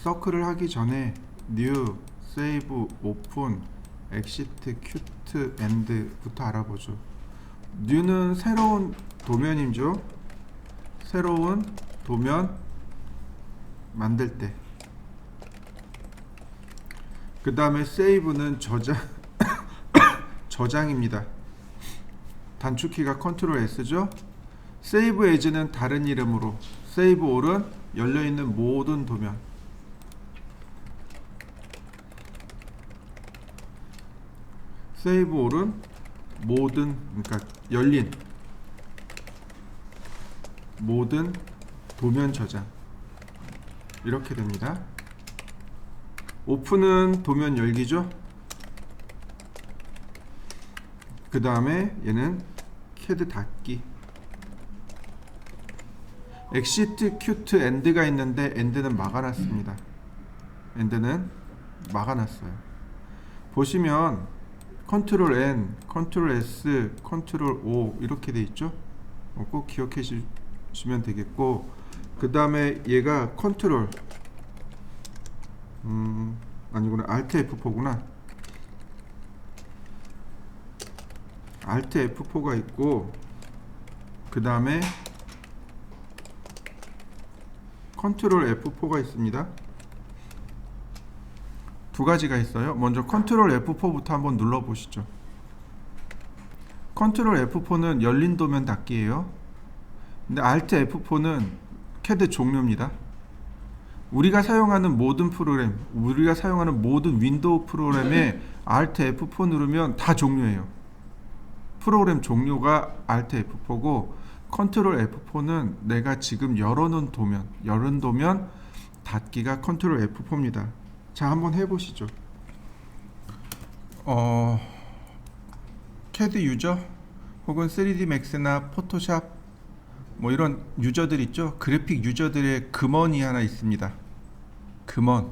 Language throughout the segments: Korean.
서클을 하기 전에 new, save, open, exit, quit, end부터 알아보죠. new는 새로운 도면이죠. 새로운 도면 만들 때. 그 다음에 save는 저장입니다. 단축키가 Ctrl S죠. save as는 다른 이름으로, save all은 열려있는 모든 도면. save all은 모든, 그러니까 열린 모든 도면 저장, 이렇게 됩니다. 오픈은 도면 열기죠. 그 다음에 얘는 CAD 닫기. exit, quit, end가 있는데 end는 막아놨습니다. end는 막아놨어요. 보시면 Ctrl N, Ctrl S, Ctrl O 이렇게 돼 있죠. 꼭 기억해 주시면 되겠고, 그 다음에 얘가 Ctrl 아니구나, Alt F4구나. Alt F4가 있고, 그 다음에 Ctrl F4가 있습니다. 두 가지가 있어요. 먼저 Ctrl F4부터 한번 눌러 보시죠. Ctrl F4는 열린 도면 닫기예요. 근데 Alt F4는 CAD 종료입니다. 우리가 사용하는 모든 프로그램, 우리가 사용하는 모든 윈도우 프로그램에 Alt F4 누르면 다 종료예요. 프로그램 종료가 Alt F4고, Ctrl F4는 내가 지금 열어놓은 도면, 열은 도면 닫기가 Ctrl F4입니다. 자, 한번 해보시죠. CAD 유저 혹은 3D Max나 포토샵 뭐 이런 유저들 있죠. 그래픽 유저들의 금원이 하나 있습니다. 금원,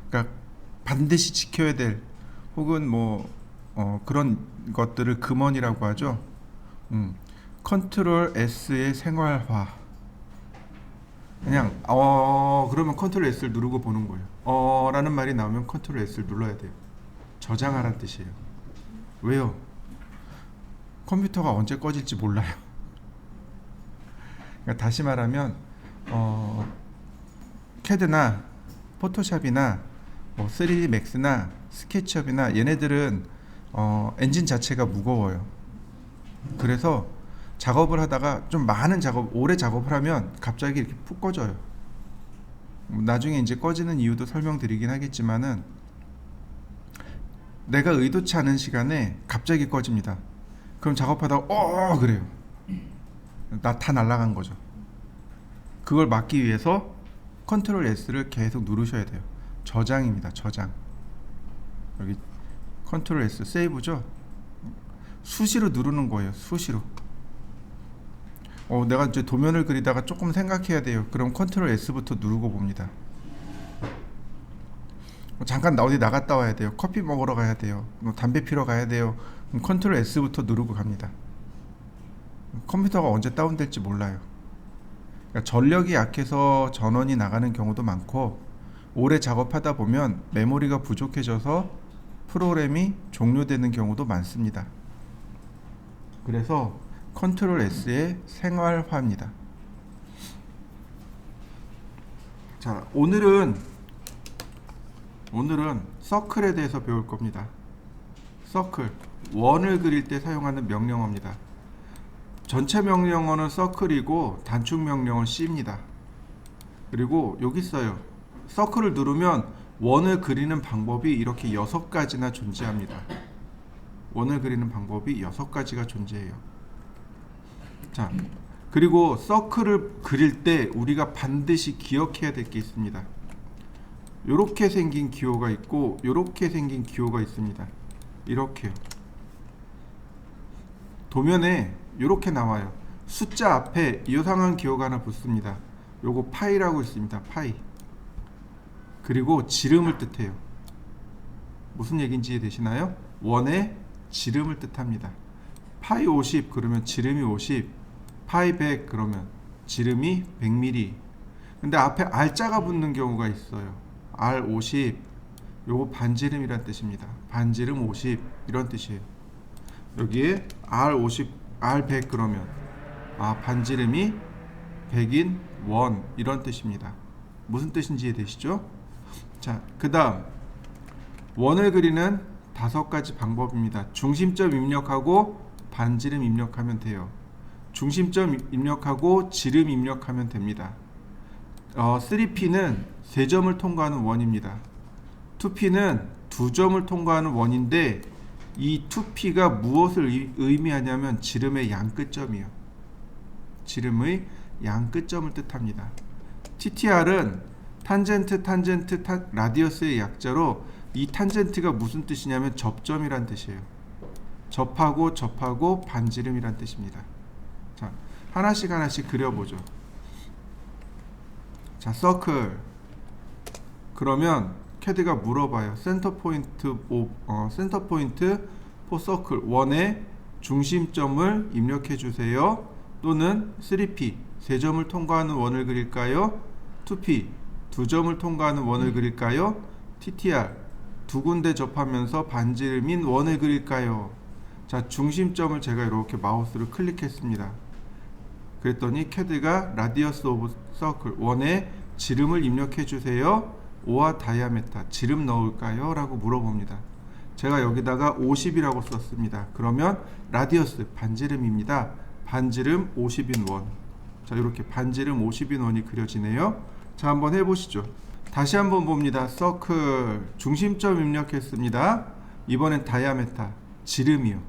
그러니까 반드시 지켜야 될, 혹은 뭐 그런 것들을 금원이라고 하죠. 컨트롤 S의 생활화. 그냥 그러면 컨트롤 S를 누르고 보는 거예요. 라는 말이 나오면 컨트롤 S를 눌러야 돼요. 저장하라는 뜻이에요. 왜요? 컴퓨터가 언제 꺼질지 몰라요. 그러니까 다시 말하면 CAD나 포토샵이나 뭐 3D Max나 스케치업이나 얘네들은 엔진 자체가 무거워요. 그래서 작업을 하다가 좀 많은 오래 작업을 하면 갑자기 이렇게 푹 꺼져요. 나중에 이제 꺼지는 이유도 설명드리긴 하겠지만은, 내가 의도치 않은 시간에 갑자기 꺼집니다. 그럼 작업하다가 그래요. 다 날아간 거죠. 그걸 막기 위해서 Ctrl S를 계속 누르셔야 돼요. 저장입니다. 저장. 여기 Ctrl S 세이브죠. 수시로 누르는 거예요. 수시로. 내가 이제 도면을 그리다가 조금 생각해야 돼요. 그럼 Ctrl S부터 누르고 봅니다. 잠깐 어디 나갔다 와야 돼요. 커피 먹으러 가야 돼요. 담배 피러 가야 돼요. 그럼 Ctrl S부터 누르고 갑니다. 컴퓨터가 언제 다운될지 몰라요. 그러니까 전력이 약해서 전원이 나가는 경우도 많고, 오래 작업하다 보면 메모리가 부족해져서 프로그램이 종료되는 경우도 많습니다. 그래서 Ctrl S의 생활화입니다. 자, 오늘은 서클에 대해서 배울 겁니다. 서클, 원을 그릴 때 사용하는 명령어입니다. 전체 명령어는 서클이고 단축 명령어는 C입니다. 그리고 여기 있어요. 서클을 누르면 원을 그리는 방법이 이렇게 6가지나 존재합니다. 원을 그리는 방법이 6가지가 존재해요. 자, 그리고 서클을 그릴 때 우리가 반드시 기억해야 될 게 있습니다. 요렇게 생긴 기호가 있고 요렇게 생긴 기호가 있습니다. 이렇게요. 도면에 요렇게 나와요. 숫자 앞에 이상한 기호가 하나 붙습니다. 요거 파이라고 있습니다. 파이. 그리고 지름을 뜻해요. 무슨 얘기인지 이해되시나요? 원의 지름을 뜻합니다. 파이 50 그러면 지름이 50, 파이 100 그러면 지름이 100mm. 근데 앞에 R자가 붙는 경우가 있어요. R50 요거 반지름이란 뜻입니다. 반지름 50 이런 뜻이에요. 여기에 R50 R100 그러면 반지름이 100인 원 이런 뜻입니다. 무슨 뜻인지 이해되시죠? 자, 그 다음 원을 그리는 5가지 방법입니다. 중심점 입력하고 반지름 입력하면 돼요. 중심점 입력하고 지름 입력하면 됩니다. 3P는 3점을 통과하는 원입니다. 2P는 2점을 통과하는 원인데 이 2P가 무엇을 의미하냐면 지름의 양끝점이요. 지름의 양끝점을 뜻합니다. TTR은 탄젠트 라디어스의 약자로 이 탄젠트가 무슨 뜻이냐면 접점이란 뜻이에요. 접하고 반지름이란 뜻입니다. 자, 하나씩 그려보죠. 자, 서클. 그러면 캐드가 물어봐요. 센터 포인트 포 서클 원의 중심점을 입력해 주세요. 또는 3P 3점을 통과하는 원을 그릴까요? 2P 2점을 통과하는 원을 그릴까요? TTR 2군데 접하면서 반지름인 원을 그릴까요? 자, 중심점을 제가 이렇게 마우스로 클릭했습니다. 그랬더니 캐드가 라디어스 오브 서클 원의 지름을 입력해 주세요. 오와 다이아메타 지름 넣을까요? 라고 물어봅니다. 제가 여기다가 50이라고 썼습니다. 그러면 라디어스 반지름입니다. 반지름 50인 원. 자, 이렇게 반지름 50인 원이 그려지네요. 자, 한번 해보시죠. 다시 한번 봅니다. 서클 중심점 입력했습니다. 이번엔 다이아메타 지름이요.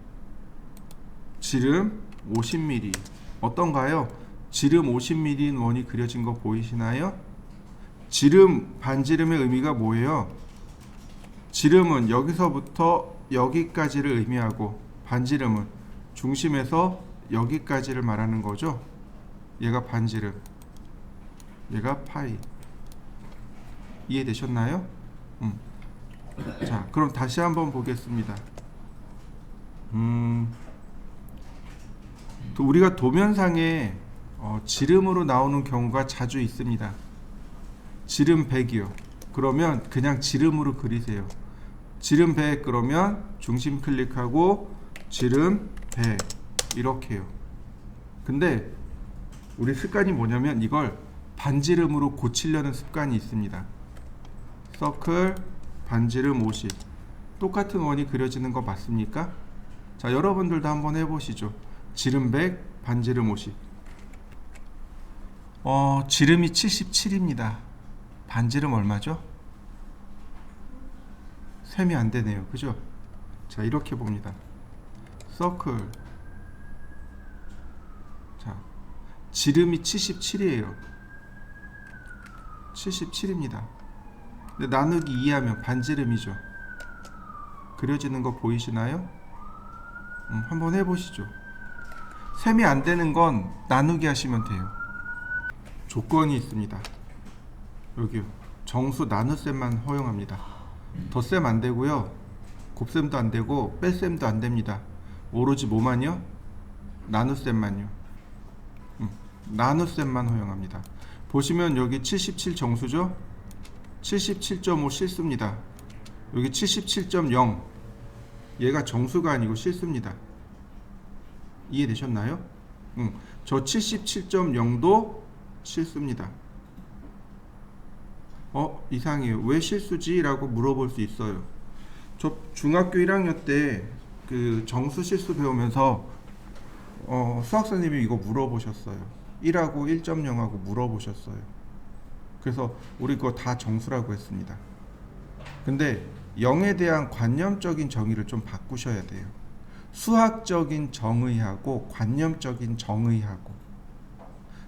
지름 50mm 어떤가요? 지름 50mm인 원이 그려진 거 보이시나요? 지름 반지름의 의미가 뭐예요? 지름은 여기서부터 여기까지를 의미하고 반지름은 중심에서 여기까지를 말하는 거죠. 얘가 반지름, 얘가 파이. 이해되셨나요? 자, 그럼 다시 한번 보겠습니다. 우리가 도면상에 지름으로 나오는 경우가 자주 있습니다. 지름 100이요. 그러면 그냥 지름으로 그리세요. 지름 100 그러면 중심 클릭하고 지름 100 이렇게요. 근데 우리 습관이 뭐냐면 이걸 반지름으로 고치려는 습관이 있습니다. 서클 반지름 50 똑같은 원이 그려지는 거 맞습니까? 자, 여러분들도 한번 해보시죠. 지름 100 반지름 50 지름이 77입니다. 반지름 얼마죠? 셈이 안 되네요. 그죠? 자, 이렇게 봅니다. 서클. 자, 지름이 77이에요. 77입니다. 근데 나누기 2하면 반지름이죠. 그려지는 거 보이시나요? 한번 해보시죠. 셈이 안 되는 건 나누기 하시면 돼요. 조건이 있습니다. 여기요. 정수 나눗셈만 허용합니다. 덧셈 안 되고요. 곱셈도 안 되고 뺄셈도 안 됩니다. 오로지 뭐만요? 나눗셈만요. 나눗셈만 허용합니다. 보시면 여기 77 정수죠? 77.5 실수입니다. 여기 77.0 얘가 정수가 아니고 실수입니다. 이해되셨나요? 저 77.0도 실수입니다. 이상해요. 왜 실수지? 라고 물어볼 수 있어요. 저 중학교 1학년 때 그 정수 실수 배우면서 수학 선생님이 이거 물어보셨어요. 1하고 1.0하고 물어보셨어요. 그래서 우리 그거 다 정수라고 했습니다. 근데 0에 대한 관념적인 정의를 좀 바꾸셔야 돼요. 수학적인 정의하고 관념적인 정의하고.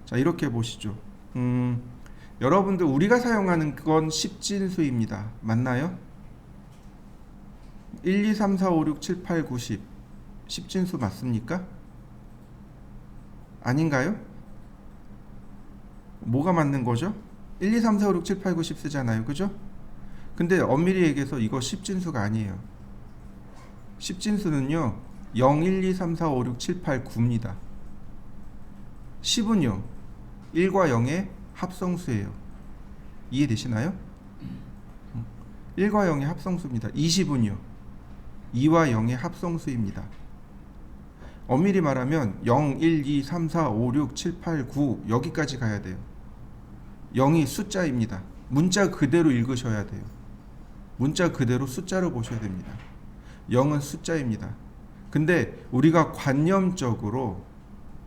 자, 이렇게 보시죠. 여러분들 우리가 사용하는 건 십진수입니다. 맞나요? 1, 2, 3, 4, 5, 6, 7, 8, 9, 10 십진수 맞습니까? 아닌가요? 뭐가 맞는 거죠? 1, 2, 3, 4, 5, 6, 7, 8, 9, 10 쓰잖아요. 그죠? 근데 엄밀히 얘기해서 이거 십진수가 아니에요. 십진수는요 0, 1, 2, 3, 4, 5, 6, 7, 8, 9입니다. 10은요 1과 0의 합성수예요. 이해되시나요? 1과 0의 합성수입니다. 20은요. 2와 0의 합성수입니다. 엄밀히 말하면 0, 1, 2, 3, 4, 5, 6, 7, 8, 9 여기까지 가야 돼요. 0이 숫자입니다. 문자 그대로 읽으셔야 돼요. 문자 그대로 숫자로 보셔야 됩니다. 0은 숫자입니다. 근데 우리가 관념적으로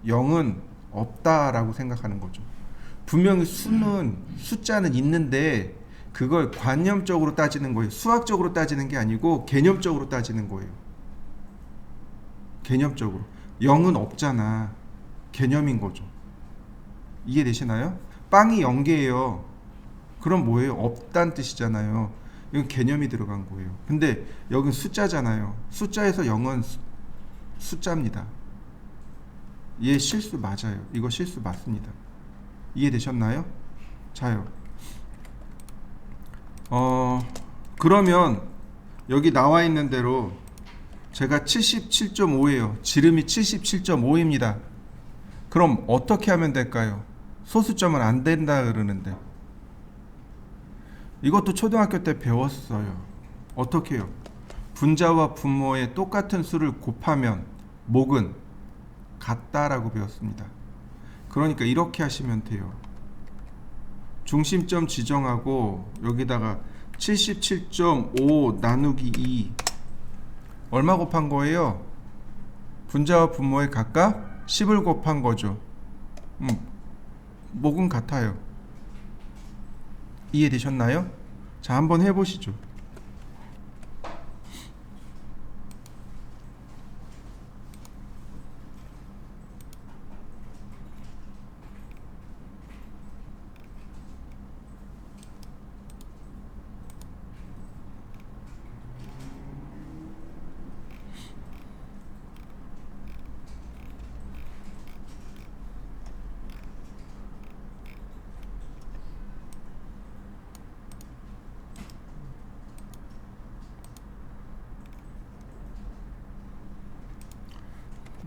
0은 없다라고 생각하는 거죠. 분명히 수는 숫자는 있는데 그걸 관념적으로 따지는 거예요. 수학적으로 따지는 게 아니고 개념적으로 따지는 거예요. 개념적으로. 0은 없잖아. 개념인 거죠. 이해되시나요? 빵이 0개예요. 그럼 뭐예요? 없다는 뜻이잖아요. 이건 개념이 들어간 거예요. 근데 여긴 숫자잖아요. 숫자에서 0은 숫자입니다. 얘 실수 맞아요. 이거 실수 맞습니다. 이해되셨나요? 자요. 그러면 여기 나와 있는 대로 제가 77.5예요. 지름이 77.5입니다. 그럼 어떻게 하면 될까요? 소수점은 안 된다 그러는데. 이것도 초등학교 때 배웠어요. 어떻게 해요? 분자와 분모의 똑같은 수를 곱하면 목은 같다라고 배웠습니다. 그러니까 이렇게 하시면 돼요. 중심점 지정하고 여기다가 77.5 나누기 2 얼마 곱한 거예요? 분자와 분모의 각각 10을 곱한 거죠. 목은 같아요. 이해되셨나요? 자, 한번 해보시죠.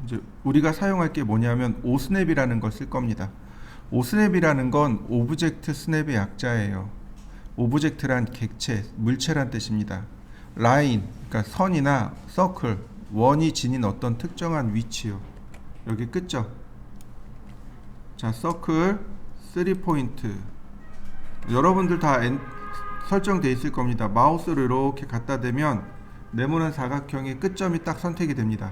이제 우리가 사용할 게 뭐냐면 오스냅이라는 걸 쓸 겁니다. 오스냅이라는 건 오브젝트 스냅의 약자예요. 오브젝트란 객체, 물체란 뜻입니다. 라인, 그러니까 선이나 서클, 원이 지닌 어떤 특정한 위치요. 여기 끝죠. 자, 서클 3포인트. 여러분들 다 설정되어 있을 겁니다. 마우스를 이렇게 갖다 대면 네모난 사각형의 끝점이 딱 선택이 됩니다.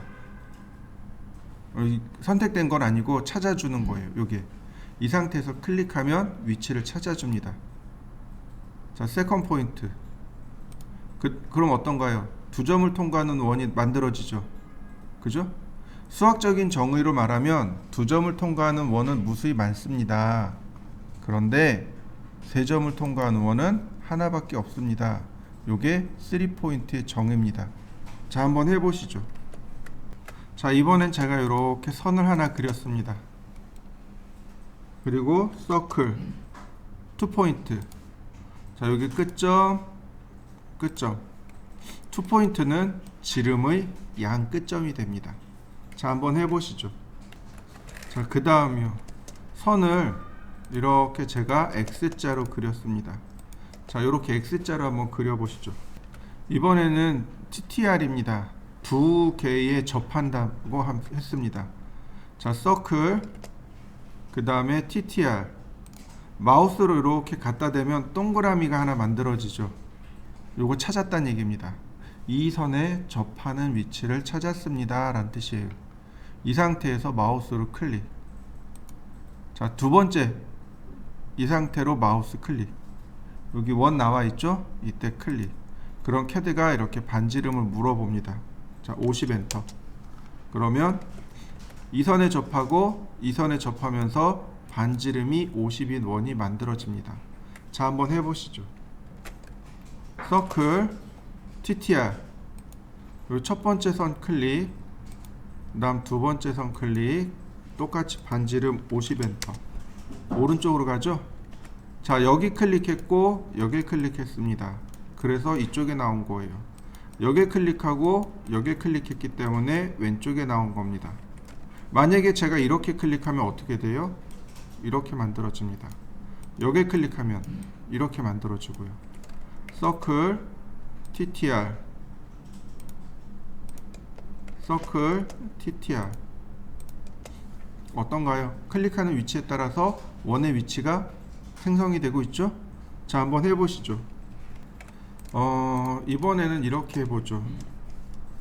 선택된 건 아니고 찾아주는 거예요. 요게 이 상태에서 클릭하면 위치를 찾아줍니다. 자, 세컨 포인트. 그럼 어떤가요? 두 점을 통과하는 원이 만들어지죠. 그죠? 수학적인 정의로 말하면 두 점을 통과하는 원은 무수히 많습니다. 그런데 세 점을 통과하는 원은 하나밖에 없습니다. 요게 3포인트의 정의입니다. 자, 한번 해보시죠. 자, 이번엔 제가 이렇게 선을 하나 그렸습니다. 그리고 서클 2포인트. 자, 여기 끝점 2포인트는 지름의 양 끝점이 됩니다. 자, 한번 해보시죠. 자, 그 다음이요. 선을 이렇게 제가 X자로 그렸습니다. 자, 이렇게 X자로 한번 그려보시죠. 이번에는 TTR입니다. 두 개에 접한다고 했습니다. 자, 서클 그 다음에 TTR 마우스로 이렇게 갖다 대면 동그라미가 하나 만들어지죠. 요거 찾았다는 얘기입니다. 이 선에 접하는 위치를 찾았습니다 라는 뜻이에요. 이 상태에서 마우스로 클릭. 자, 두 번째 이 상태로 마우스 클릭. 여기 원 나와 있죠? 이때 클릭. 그럼 캐드가 이렇게 반지름을 물어봅니다. 자, 50 엔터. 그러면 이 선에 접하고 이 선에 접하면서 반지름이 50인 원이 만들어집니다. 자, 한번 해보시죠. 서클 TTR 그리고 첫 번째 선 클릭, 그 다음 두 번째 선 클릭, 똑같이 반지름 50 엔터. 오른쪽으로 가죠. 자, 여기 클릭했고 여기 클릭했습니다. 그래서 이쪽에 나온 거예요. 여기 클릭하고 여기 클릭했기 때문에 왼쪽에 나온 겁니다. 만약에 제가 이렇게 클릭하면 어떻게 돼요? 이렇게 만들어집니다. 여기 클릭하면 이렇게 만들어지고요. 서클 TTR 서클 TTR 어떤가요? 클릭하는 위치에 따라서 원의 위치가 생성이 되고 있죠? 자, 한번 해보시죠. 이번에는 이렇게 해보죠.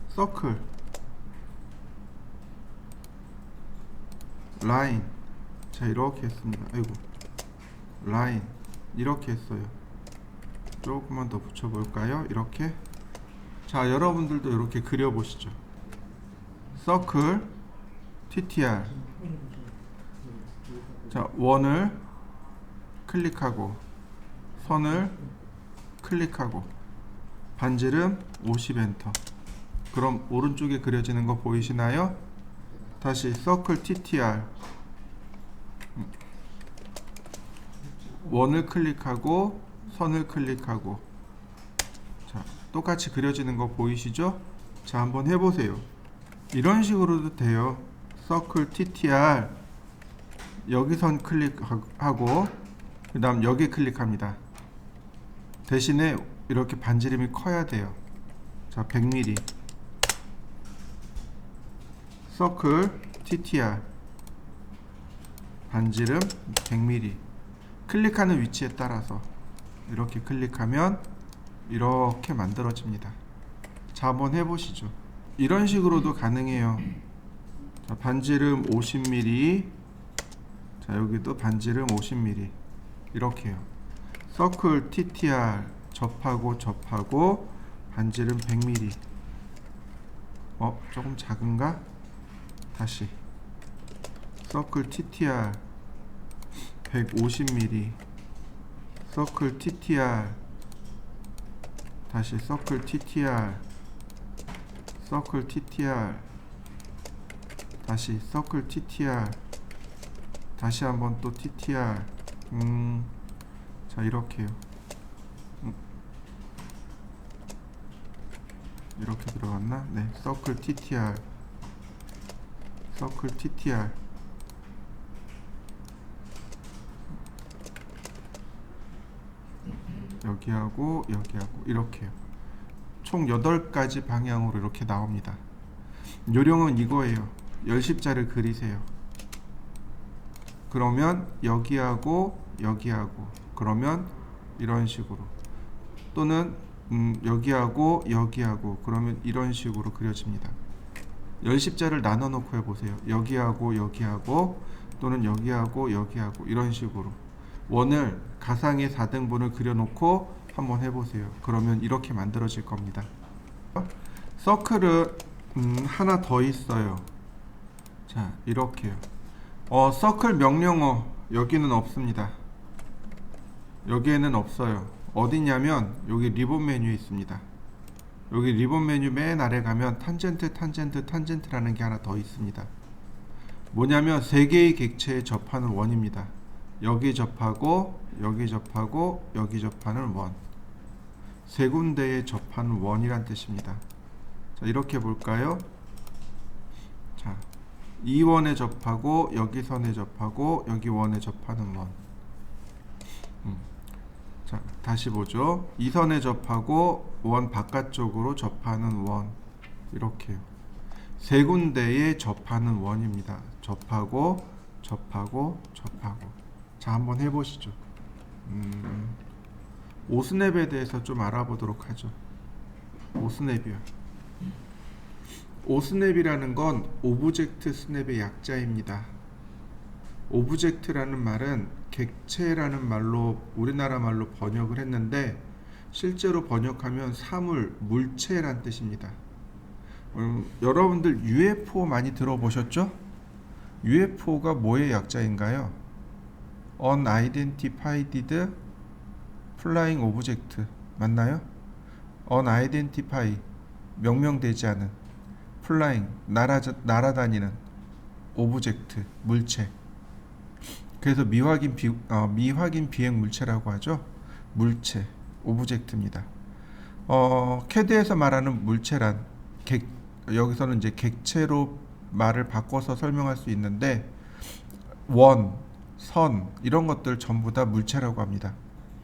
서클 라인. 자, 이렇게 했습니다. 아이고, 라인 이렇게 했어요. 조금만 더 붙여볼까요? 이렇게. 자, 여러분들도 이렇게 그려보시죠. 서클 TTR. 자, 원을 클릭하고 선을 클릭하고 반지름 50 엔터. 그럼 오른쪽에 그려지는 거 보이시나요? 다시 서클 TTR 원을 클릭하고 선을 클릭하고. 자, 똑같이 그려지는 거 보이시죠? 자, 한번 해보세요. 이런 식으로도 돼요. 서클 TTR 여기 선 클릭하고 그 다음 여기 클릭합니다. 대신에 이렇게 반지름이 커야 돼요. 자, 100mm 서클 TTR 반지름 100mm. 클릭하는 위치에 따라서 이렇게 클릭하면 이렇게 만들어집니다. 자, 한번 해보시죠. 이런 식으로도 가능해요. 자, 반지름 50mm. 자, 여기도 반지름 50mm. 이렇게요. 서클 TTR 접하고 접하고 반지름 100mm. 조금 작은가? 다시 서클 TTR 150mm 서클 TTR 다시 서클 TTR 서클 TTR 다시 서클 TTR 다시 한번 또 TTR. 자, 이렇게요. 이렇게 들어갔나? 네, 서클 TTR 서클 TTR 여기하고 여기하고 이렇게요. 총 8가지 방향으로 이렇게 나옵니다. 요령은 이거예요. 열십자를 그리세요. 그러면 여기하고 여기하고 그러면 이런 식으로, 또는 여기하고 여기하고 그러면 이런 식으로 그려집니다. 열십자를 나눠 놓고 해보세요. 여기하고 여기하고 또는 여기하고 여기하고 이런 식으로 원을 가상의 4등분을 그려놓고 한번 해보세요. 그러면 이렇게 만들어질 겁니다. 서클은 하나 더 있어요. 자, 이렇게요. 서클 명령어 여기는 없습니다. 여기에는 없어요. 어디냐면 여기 리본 메뉴에 있습니다. 여기 리본 메뉴 맨 아래 가면 탄젠트 탄젠트 탄젠트라는 게 하나 더 있습니다. 뭐냐면 3개의 객체에 접하는 원입니다. 여기 접하고 여기 접하고 여기 접하는 원, 3군데에 접하는 원이란 뜻입니다. 자, 이렇게 볼까요? 자, 이 원에 접하고 여기 선에 접하고 여기 원에 접하는 원. 자, 다시 보죠. 이 선에 접하고 원 바깥쪽으로 접하는 원. 이렇게요. 3군데에 접하는 원입니다. 접하고 접하고 접하고. 자, 한번 해보시죠. 오스냅에 대해서 좀 알아보도록 하죠. 오스냅이요. 오스냅이라는 건 오브젝트 스냅의 약자입니다. 오브젝트라는 말은 객체라는 말로 우리나라 말로 번역을 했는데 실제로 번역하면 사물, 물체란 뜻입니다. 여러분들 UFO 많이 들어보셨죠? UFO가 뭐의 약자인가요? Unidentified Flying Object 맞나요? Unidentified 명명되지 않은, Flying 날아다니는, 오브젝트 물체. 그래서 미확인 비행 물체라고 하죠. 물체, 오브젝트입니다. 캐드에서 말하는 물체란 여기서는 이제 객체로 말을 바꿔서 설명할 수 있는데 원, 선 이런 것들 전부 다 물체라고 합니다.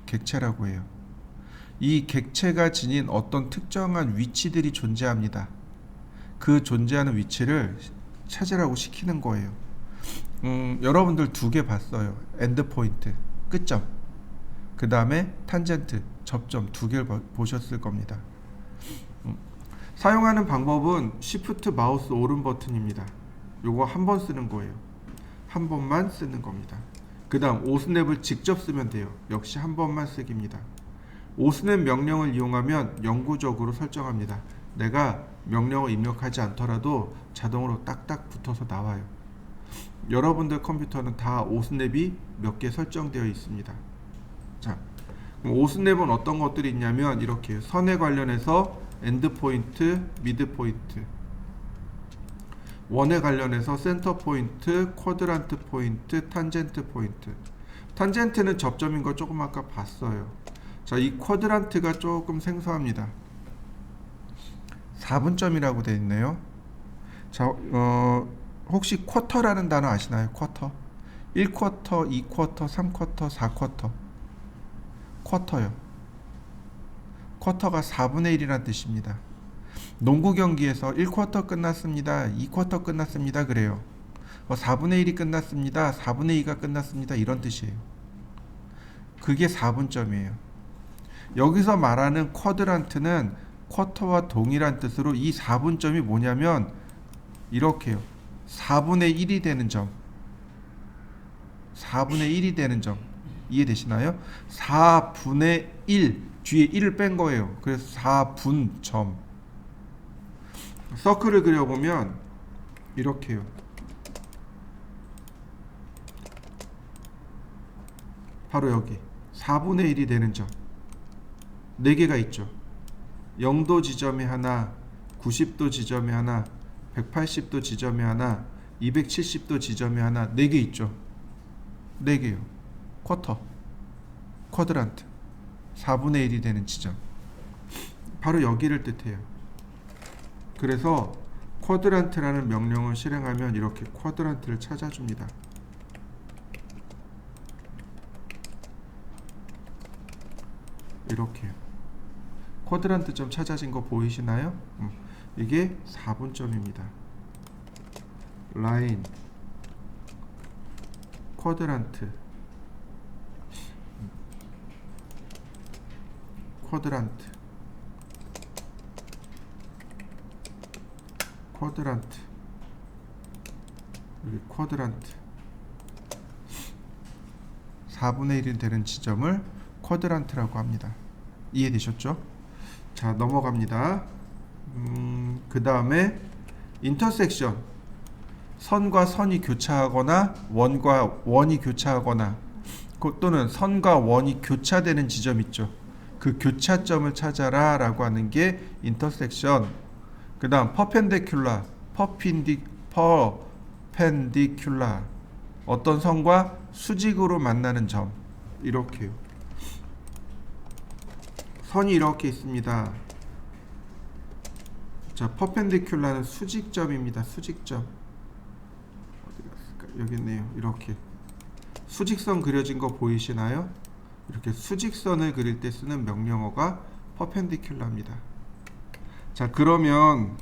객체라고 해요. 이 객체가 지닌 어떤 특정한 위치들이 존재합니다. 그 존재하는 위치를 찾으라고 시키는 거예요. 여러분들 두 개 봤어요. 엔드 포인트, 끝점. 그 다음에 탄젠트, 접점 두 개를 보셨을 겁니다. 사용하는 방법은 Shift 마우스 오른 버튼입니다. 요거 한 번 쓰는 거예요. 한 번만 쓰는 겁니다. 그 다음 오스냅을 직접 쓰면 돼요. 역시 한 번만 쓰기입니다. 오스냅 명령을 이용하면 영구적으로 설정합니다. 내가 명령을 입력하지 않더라도 자동으로 딱딱 붙어서 나와요. 여러분들 컴퓨터는 다 오스냅이 몇 개 설정되어 있습니다. 자, 그럼 오스냅은 어떤 것들이 있냐면 이렇게 선에 관련해서 엔드 포인트, 미드 포인트, 원에 관련해서 센터 포인트, 쿼드란트 포인트, 탄젠트 포인트. 탄젠트는 접점인 거 조금 아까 봤어요. 자, 이 쿼드란트가 조금 생소합니다. 4분점이라고 되어 있네요. 자, 혹시 쿼터라는 단어 아시나요? 쿼터. 1쿼터, 2쿼터, 3쿼터, 4쿼터. 쿼터요. 쿼터가 4분의 1이라는 뜻입니다. 농구 경기에서 1쿼터 끝났습니다. 2쿼터 끝났습니다. 그래요. 4분의 1이 끝났습니다. 4분의 2가 끝났습니다. 이런 뜻이에요. 그게 4분점이에요. 여기서 말하는 쿼드란트는 쿼터와 동일한 뜻으로 이 4분점이 뭐냐면 이렇게요. 4분의 1이 되는 점. 4분의 1이 되는 점. 이해되시나요? 4분의 1 뒤에 1을 뺀 거예요. 그래서 4분점. 서클을 그려보면 이렇게요. 바로 여기 4분의 1이 되는 점 4개가 있죠. 0도 지점에 하나, 90도 지점에 하나, 180도 지점에 하나, 270도 지점에 하나, 4개 있죠. 4개요. 쿼터, 쿼드란트, 4분의 1이 되는 지점. 바로 여기를 뜻해요. 그래서 쿼드란트라는 명령을 실행하면 이렇게 쿼드란트를 찾아줍니다. 이렇게요. 쿼드란트 점 찾아진 거 보이시나요? 이게 4분점입니다. 라인, 쿼드란트, 쿼드란트, 쿼드란트, 여기 쿼드란트. 4분의 1이 되는 지점을 쿼드란트라고 합니다. 이해되셨죠? 자, 넘어갑니다. 그 다음에 인터섹션, 선과 선이 교차하거나 원과 원이 교차하거나 또는 선과 원이 교차되는 지점 있죠. 그 교차점을 찾아라 라고 하는 게 인터섹션. 그 다음 퍼펜디큘라, 퍼펜디큘라, 어떤 선과 수직으로 만나는 점. 이렇게요. 선이 이렇게 있습니다. 자, 퍼펜디큘라는 수직점입니다. 수직점. 어디 갔을까? 여기 있네요. 이렇게 수직선 그려진 거 보이시나요? 이렇게 수직선을 그릴 때 쓰는 명령어가 퍼펜디큘라입니다. 자, 그러면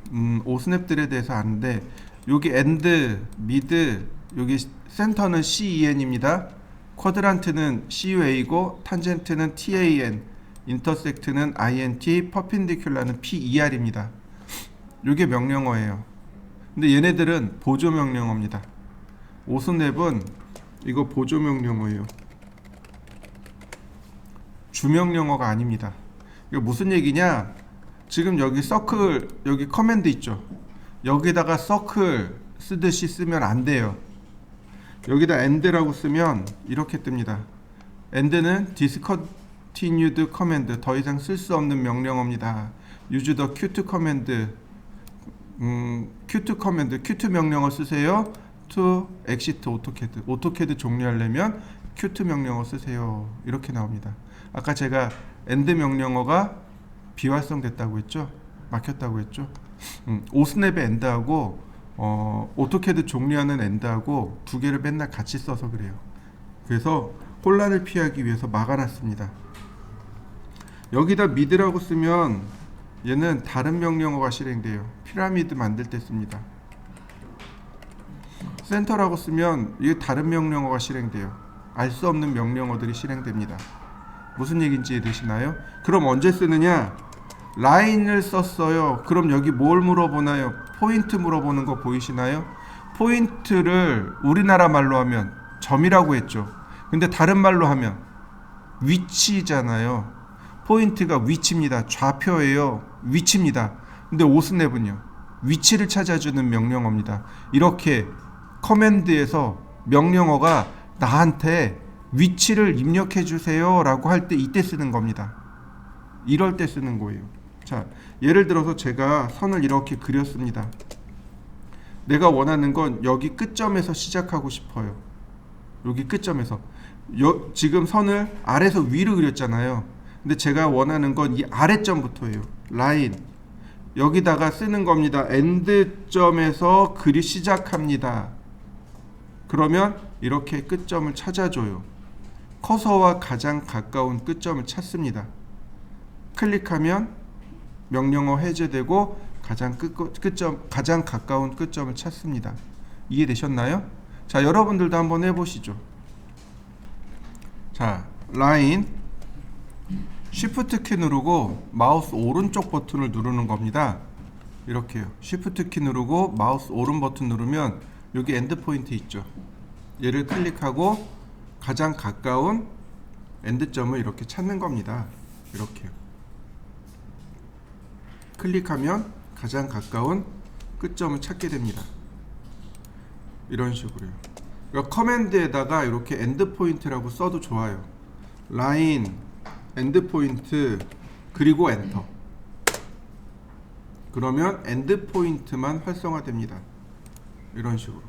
오스냅들에 대해서 아는데 여기 엔드, 미드, 여기 센터는 CEN입니다. 쿼드란트는 CUA고 탄젠트는 TAN, 인터섹트는 INT, 퍼펜디큘라는 PER입니다. 이게 명령어예요. 근데 얘네들은 보조 명령어입니다. 오스냅은 이거 보조 명령어예요. 주 명령어가 아닙니다. 이거 무슨 얘기냐? 지금 여기 서클, 여기 커맨드 있죠. 여기다가 서클 쓰듯이 쓰면 안 돼요. 여기다 end라고 쓰면 이렇게 뜹니다. end는 discontinued command, 더 이상 쓸 수 없는 명령어입니다. use the qt command, qt command, qt 명령어 쓰세요. to exit AutoCAD, AutoCAD 종료하려면 qt 명령어 쓰세요. 이렇게 나옵니다. 아까 제가 end 명령어가 비활성됐다고 했죠? 막혔다고 했죠? 오스냅의 end하고 오토캐드 종료하는 end하고 두 개를 맨날 같이 써서 그래요. 그래서 혼란을 피하기 위해서 막아놨습니다. 여기다 미드라고 쓰면 얘는 다른 명령어가 실행돼요. 피라미드 만들 때 씁니다. 센터라고 쓰면 이게 다른 명령어가 실행돼요. 알 수 없는 명령어들이 실행됩니다. 무슨 얘기인지 이해되시나요? 그럼 언제 쓰느냐? 라인을 썼어요. 그럼 여기 뭘 물어보나요? 포인트 물어보는 거 보이시나요? 포인트를 우리나라 말로 하면 점이라고 했죠. 근데 다른 말로 하면 위치잖아요. 포인트가 위치입니다. 좌표예요. 위치입니다. 근데 오스냅은요, 위치를 찾아주는 명령어입니다. 이렇게 커맨드에서 명령어가 나한테 위치를 입력해 주세요 라고 할 때 이때 쓰는 겁니다. 이럴 때 쓰는 거예요. 자, 예를 들어서 제가 선을 이렇게 그렸습니다. 내가 원하는 건 여기 끝점에서 시작하고 싶어요. 여기 끝점에서. 지금 선을 아래에서 위로 그렸잖아요. 근데 제가 원하는 건 이 아래점부터예요. 라인. 여기다가 쓰는 겁니다. 엔드점에서 글이 시작합니다. 그러면 이렇게 끝점을 찾아줘요. 커서와 가장 가까운 끝점을 찾습니다. 클릭하면 명령어 해제되고 가장 가까운 끝점을 찾습니다. 이해되셨나요? 자, 여러분들도 한번 해보시죠. 자, 라인 쉬프트 키 누르고 마우스 오른쪽 버튼을 누르는 겁니다. 이렇게요. 쉬프트 키 누르고 마우스 오른 버튼 누르면 여기 엔드 포인트 있죠. 얘를 클릭하고 가장 가까운 엔드점을 이렇게 찾는 겁니다. 이렇게요. 클릭하면 가장 가까운 끝점을 찾게 됩니다. 이런 식으로요. 그러니까 커맨드에다가 이렇게 엔드 포인트라고 써도 좋아요. 라인, 엔드 포인트, 그리고 엔터. 그러면 엔드 포인트만 활성화됩니다. 이런 식으로.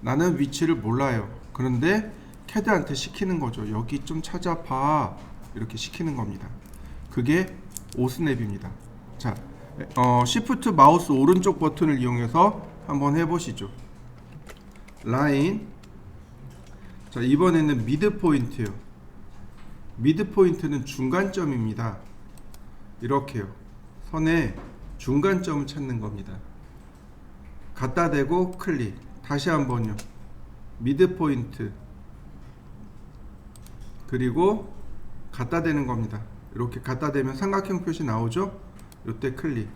나는 위치를 몰라요. 그런데 캐드한테 시키는 거죠. 여기 좀 찾아봐. 이렇게 시키는 겁니다. 그게 오스냅입니다. 자, 시프트 마우스 오른쪽 버튼을 이용해서 한번 해보시죠. 라인. 자, 이번에는 미드 포인트요. 미드 포인트는 중간점입니다. 이렇게요. 선의 중간점을 찾는 겁니다. 갖다 대고 클릭. 다시 한번요. 미드 포인트. 그리고 갖다 대는 겁니다. 이렇게 갖다 대면 삼각형 표시 나오죠? 이때 클릭.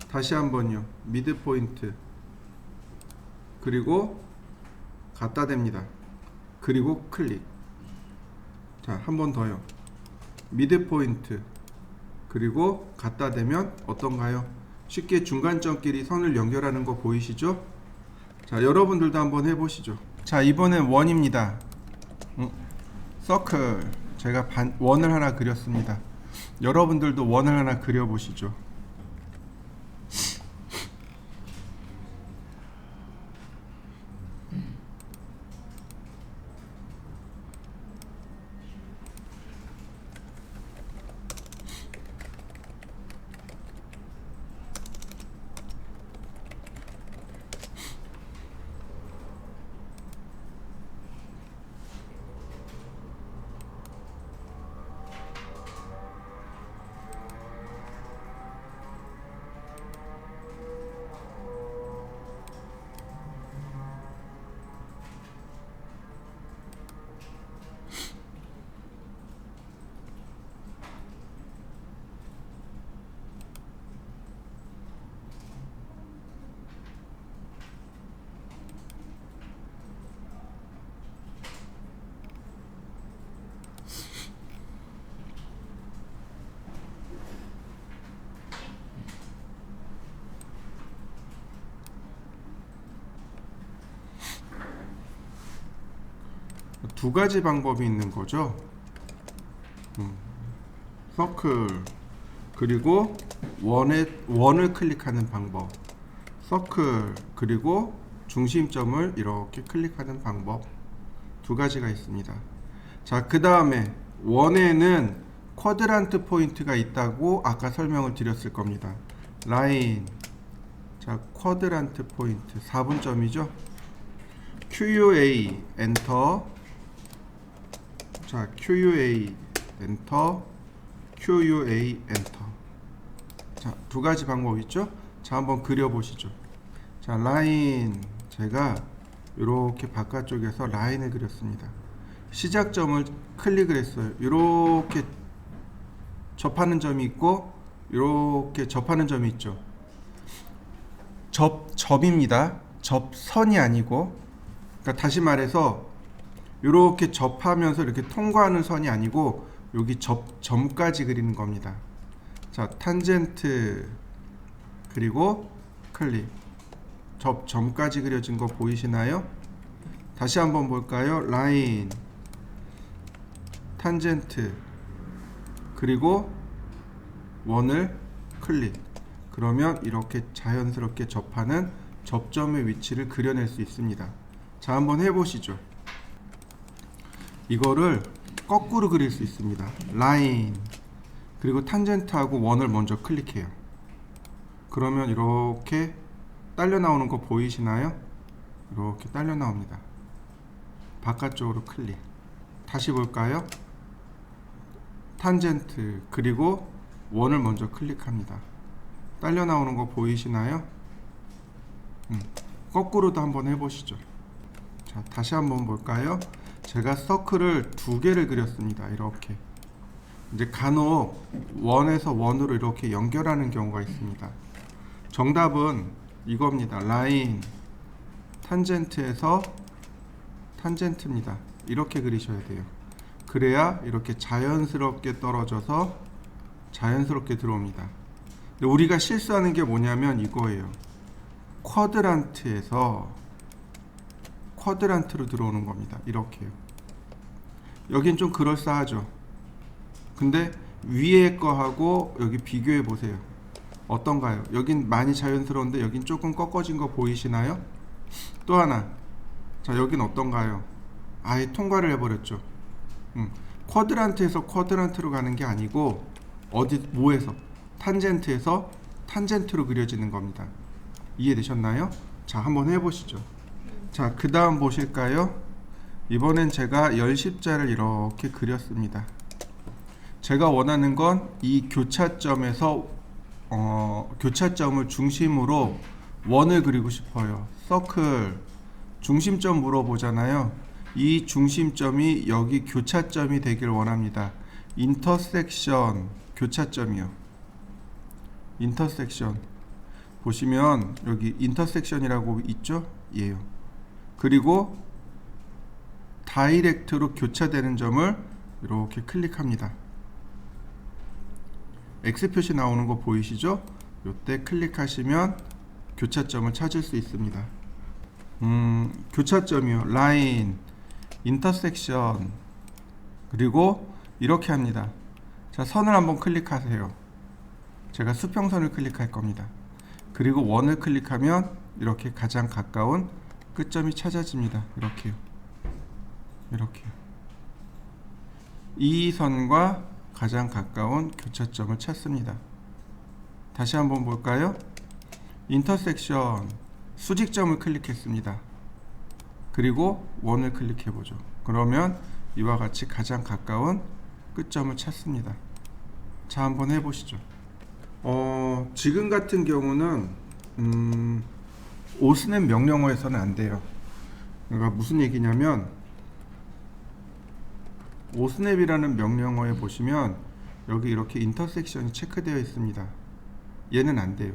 다시 한번요. 미드 포인트. 그리고 갖다 댑니다. 그리고 클릭. 자, 한 번 더요. 미드 포인트. 그리고 갖다 대면 어떤가요? 쉽게 중간점끼리 선을 연결하는 거 보이시죠? 자, 여러분들도 한번 해보시죠. 자, 이번엔 원입니다. 서클. 제가 원을 하나 그렸습니다. 여러분들도 원을 하나 그려보시죠. 두 가지 방법이 있는 거죠. 서클 그리고 원을 클릭하는 방법, 서클 그리고 중심점을 이렇게 클릭하는 방법, 두 가지가 있습니다. 자, 그 다음에 원에는 쿼드란트 포인트가 있다고 아까 설명을 드렸을 겁니다. 라인. 자, 쿼드란트 포인트 4분점이죠. QUA 엔터. 자, QUA 엔터, QUA 엔터. 자, 두 가지 방법 있죠? 자, 한번 그려 보시죠. 자, 라인 제가 이렇게 바깥쪽에서 라인을 그렸습니다. 시작점을 클릭을 했어요. 이렇게 접하는 점이 있고 이렇게 접하는 점이 있죠. 접입니다. 접선이 아니고, 그러니까 다시 말해서 이렇게 접하면서 이렇게 통과하는 선이 아니고 여기 점까지 그리는 겁니다. 자, 탄젠트 그리고 클릭. 점까지 그려진 거 보이시나요? 다시 한번 볼까요? 라인, 탄젠트 그리고 원을 클릭. 그러면 이렇게 자연스럽게 접하는 접점의 위치를 그려낼 수 있습니다. 자, 한번 해보시죠. 이거를 거꾸로 그릴 수 있습니다. 라인 그리고 탄젠트하고 원을 먼저 클릭해요. 그러면 이렇게 딸려 나오는 거 보이시나요? 이렇게 딸려 나옵니다. 바깥쪽으로 클릭. 다시 볼까요? 탄젠트 그리고 원을 먼저 클릭합니다. 딸려 나오는 거 보이시나요? 거꾸로도 한번 해보시죠. 자, 다시 한번 볼까요? 제가 서클을 두 개를 그렸습니다. 이렇게 이제 간혹 원에서 원으로 이렇게 연결하는 경우가 있습니다. 정답은 이겁니다. 라인, 탄젠트에서 탄젠트입니다. 이렇게 그리셔야 돼요. 그래야 이렇게 자연스럽게 떨어져서 자연스럽게 들어옵니다. 근데 우리가 실수하는 게 뭐냐면 이거예요. 쿼드란트에서 쿼드란트로 들어오는 겁니다. 이렇게요. 여긴 좀 그럴싸하죠. 근데 위에 거하고 여기 비교해 보세요. 어떤가요? 여긴 많이 자연스러운데 여긴 조금 꺾어진 거 보이시나요? 또 하나. 자, 여긴 어떤가요? 아예 통과를 해버렸죠. 쿼드란트에서 쿼드란트로 가는 게 아니고 뭐에서? 탄젠트에서 탄젠트로 그려지는 겁니다. 이해되셨나요? 자, 한번 해보시죠. 자, 그 다음 보실까요? 이번엔 제가 열십자를 이렇게 그렸습니다. 제가 원하는 건 이 교차점에서 교차점을 중심으로 원을 그리고 싶어요. 서클 중심점 물어보잖아요. 이 중심점이 여기 교차점이 되길 원합니다. 인터섹션 교차점이요. 인터섹션 보시면 여기 인터섹션이라고 있죠? 예요. 그리고 다이렉트로 교차되는 점을 이렇게 클릭합니다. X 표시 나오는 거 보이시죠? 이때 클릭하시면 교차점을 찾을 수 있습니다. 교차점이요. 라인, 인터섹션 그리고 이렇게 합니다. 자, 선을 한번 클릭하세요. 제가 수평선을 클릭할 겁니다. 그리고 원을 클릭하면 이렇게 가장 가까운 끝점이 찾아집니다. 이렇게요. 이렇게요. 이 선과 가장 가까운 교차점을 찾습니다. 다시 한번 볼까요? 인터섹션 수직점을 클릭했습니다. 그리고 원을 클릭해 보죠. 그러면 이와 같이 가장 가까운 끝점을 찾습니다. 자, 한번 해보시죠. 지금 같은 경우는 오스냅 명령어에서는 안 돼요. 그러니까 무슨 얘기냐면 오스냅이라는 명령어에 보시면 여기 이렇게 인터섹션이 체크되어 있습니다. 얘는 안 돼요.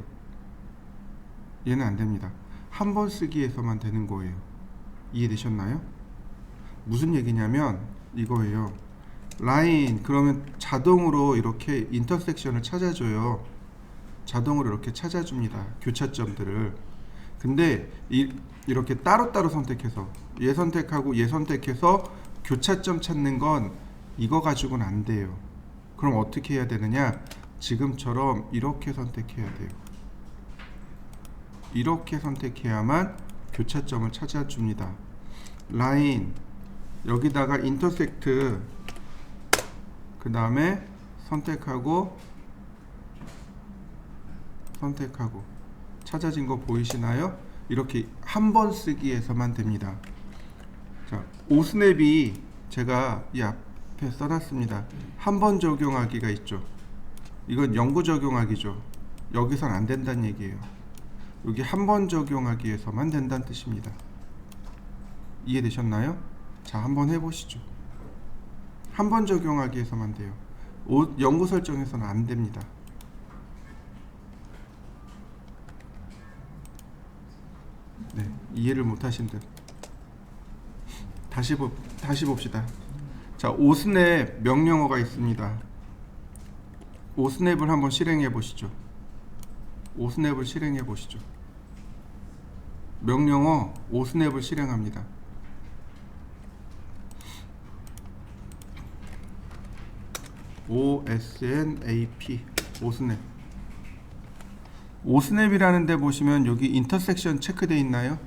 얘는 안 됩니다. 한 번 쓰기에서만 되는 거예요. 이해되셨나요? 무슨 얘기냐면 이거예요. 라인 그러면 자동으로 이렇게 인터섹션을 찾아줘요. 자동으로 이렇게 찾아줍니다. 교차점들을. 근데 이렇게 따로따로 선택해서 얘 선택하고 얘 선택해서 교차점 찾는 건 이거 가지고는 안 돼요. 그럼 어떻게 해야 되느냐? 지금처럼 이렇게 선택해야 돼요. 이렇게 선택해야만 교차점을 찾아줍니다. 라인 여기다가 인터섹트 그 다음에 선택하고 찾아진 거 보이시나요? 이렇게 한 번 쓰기에서만 됩니다. 자, 오스냅이 제가 이 앞에 써놨습니다. 한 번 적용하기가 있죠. 이건 영구 적용하기죠. 여기선 안 된다는 얘기예요. 여기 한 번 적용하기에서만 된다는 뜻입니다. 이해되셨나요? 자, 한번 해보시죠. 한 번 적용하기에서만 돼요. 영구 설정에서는 안 됩니다. 네, 이해를 못하신 듯. 다시 봅시다. 자, 오스냅 명령어가 있습니다. 오스냅을 한번 실행해 보시죠. 오스냅을 실행해 보시죠. 명령어 오스냅을 실행합니다. OSNAP 오스냅. 오스냅이라는 데 보시면 여기 인터섹션 체크되어 있나요?